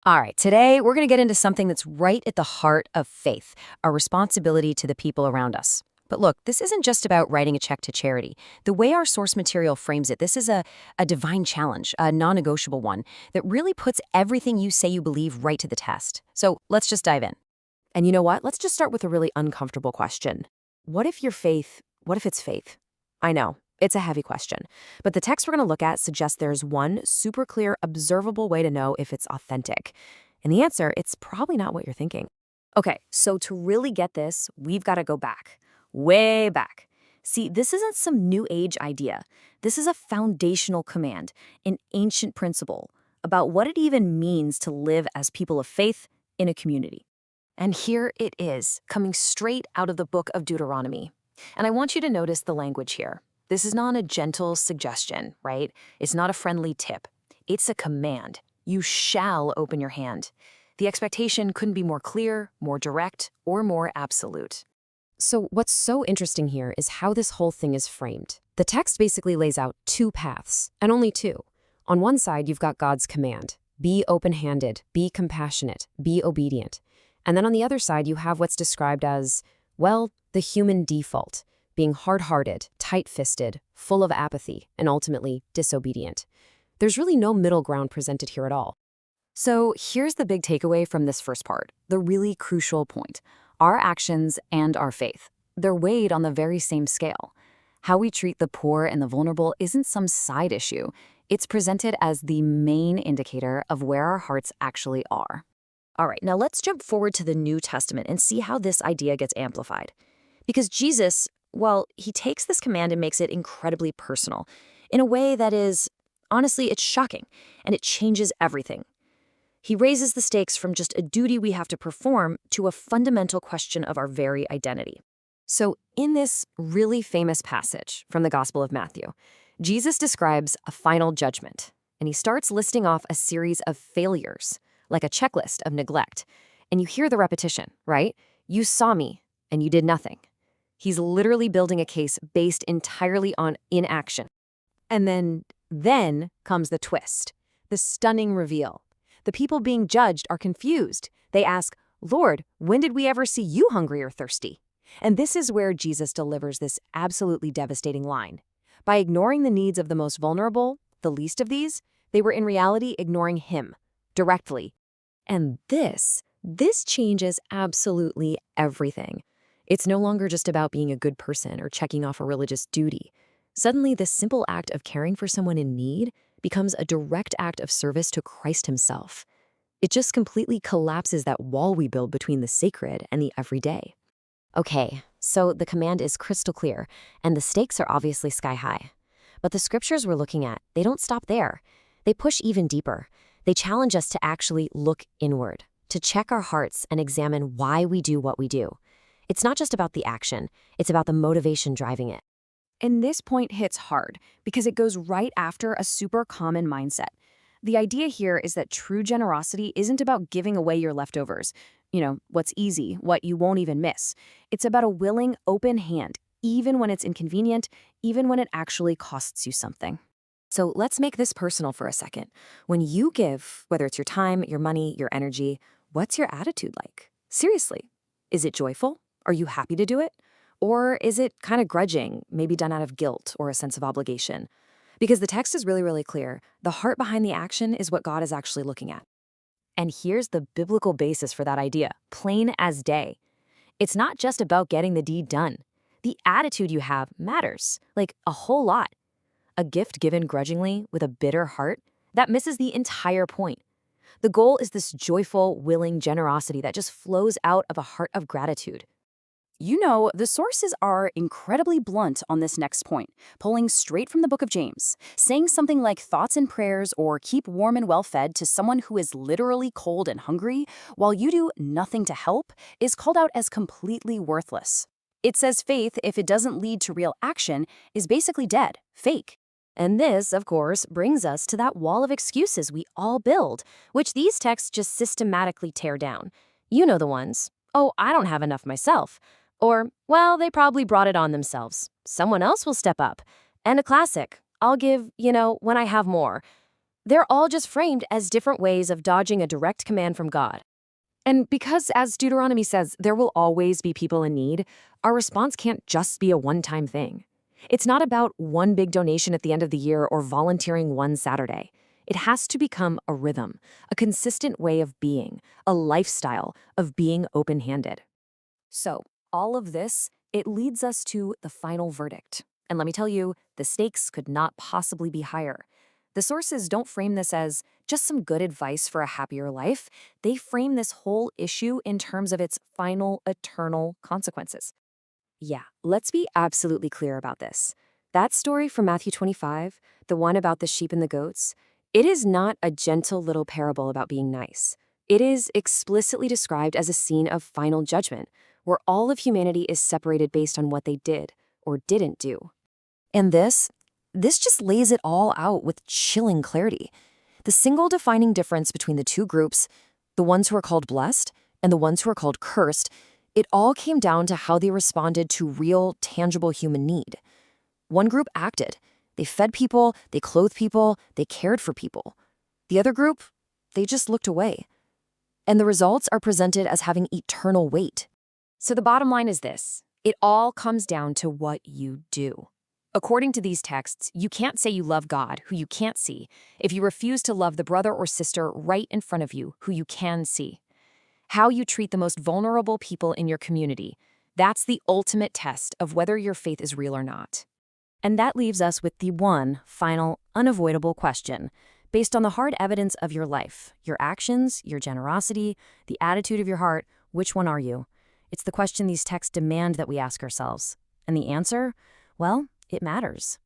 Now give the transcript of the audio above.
All right, today we're going to get into something that's right at the heart of faith, our responsibility to the people around us. But look, this isn't just about writing a check to charity. The way our source material frames it, this is a divine challenge, a non-negotiable one, that really puts everything you say you believe right to the test. So let's just dive in. And you know what? Let's just start with a really uncomfortable question. What if it's faith? I know, it's a heavy question. But the text we're going to look at suggests there's one super clear, observable way to know if it's authentic. And the answer, it's probably not what you're thinking. Okay, so to really get this, we've got to go back. Way back. See, this isn't some new age idea. This is a foundational command, an ancient principle about what it even means to live as people of faith in a community. And here it is, coming straight out of the book of Deuteronomy. And I want you to notice the language here. This is not a gentle suggestion, right? It's not a friendly tip. It's a command. You shall open your hand. The expectation couldn't be more clear, more direct, or more absolute. So what's so interesting here is how this whole thing is framed. The text basically lays out two paths, and only two. On one side, you've got God's command. Be open-handed, be compassionate, be obedient. And then on the other side, you have what's described as, well, the human default, being hard-hearted, tight-fisted, full of apathy, and ultimately disobedient. There's really no middle ground presented here at all. So here's the big takeaway from this first part, the really crucial point. Our actions and our faith, they're weighed on the very same scale. How we treat the poor and the vulnerable isn't some side issue. It's presented as the main indicator of where our hearts actually are. All right, now let's jump forward to the New Testament and see how this idea gets amplified. Because Jesus, well, he takes this command and makes it incredibly personal in a way that is, honestly, it's shocking, and it changes everything. He raises the stakes from just a duty we have to perform to a fundamental question of our very identity. So in this really famous passage from the Gospel of Matthew, Jesus describes a final judgment, and he starts listing off a series of failures, like a checklist of neglect. And you hear the repetition, right? You saw me, and you did nothing. He's literally building a case based entirely on inaction. And then comes the twist, the stunning reveal. The people being judged are confused. They ask, Lord, when did we ever see you hungry or thirsty? And this is where Jesus delivers this absolutely devastating line. By ignoring the needs of the most vulnerable, the least of these, they were in reality ignoring him, directly. And this changes absolutely everything. It's no longer just about being a good person or checking off a religious duty. Suddenly, this simple act of caring for someone in need becomes a direct act of service to Christ himself. It just completely collapses that wall we build between the sacred and the everyday. Okay, so the command is crystal clear, and the stakes are obviously sky high. But the scriptures we're looking at, they don't stop there. They push even deeper. They challenge us to actually look inward, to check our hearts and examine why we do what we do. It's not just about the action, it's about the motivation driving it. And this point hits hard because it goes right after a super common mindset. The idea here is that true generosity isn't about giving away your leftovers, what's easy, what you won't even miss. It's about a willing, open hand, even when it's inconvenient, even when it actually costs you something. So let's make this personal for a second. When you give, whether it's your time, your money, your energy, what's your attitude like? Seriously, is it joyful? Are you happy to do it? Or is it kind of grudging, maybe done out of guilt or a sense of obligation? Because the text is really, really clear. The heart behind the action is what God is actually looking at. And here's the biblical basis for that idea, plain as day. It's not just about getting the deed done. The attitude you have matters, like a whole lot. A gift given grudgingly with a bitter heart, that misses the entire point. The goal is this joyful, willing generosity that just flows out of a heart of gratitude. The sources are incredibly blunt on this next point, pulling straight from the book of James. Saying something like thoughts and prayers or keep warm and well fed to someone who is literally cold and hungry, while you do nothing to help, is called out as completely worthless. It says faith, if it doesn't lead to real action, is basically dead, fake. And this, of course, brings us to that wall of excuses we all build, which these texts just systematically tear down. You know the ones. Oh, I don't have enough myself. Or, well, they probably brought it on themselves. Someone else will step up. And a classic, I'll give, when I have more. They're all just framed as different ways of dodging a direct command from God. And because, as Deuteronomy says, there will always be people in need, our response can't just be a one-time thing. It's not about one big donation at the end of the year or volunteering one Saturday. It has to become a rhythm, a consistent way of being, a lifestyle of being open-handed. So, all of this, it leads us to the final verdict. And let me tell you, the stakes could not possibly be higher. The sources don't frame this as just some good advice for a happier life. They frame this whole issue in terms of its final, eternal consequences. Yeah, let's be absolutely clear about this. That story from Matthew 25, the one about the sheep and the goats, it is not a gentle little parable about being nice. It is explicitly described as a scene of final judgment, where all of humanity is separated based on what they did or didn't do. And this just lays it all out with chilling clarity. The single defining difference between the two groups, the ones who are called blessed and the ones who are called cursed, it all came down to how they responded to real, tangible human need. One group acted. They fed people, they clothed people, they cared for people. The other group, they just looked away. And the results are presented as having eternal weight. So the bottom line is this. It all comes down to what you do. According to these texts, you can't say you love God, who you can't see, if you refuse to love the brother or sister right in front of you, who you can see. How you treat the most vulnerable people in your community, that's the ultimate test of whether your faith is real or not. And that leaves us with the one final, unavoidable question. Based on the hard evidence of your life, your actions, your generosity, the attitude of your heart, which one are you? It's the question these texts demand that we ask ourselves. And the answer? Well, it matters.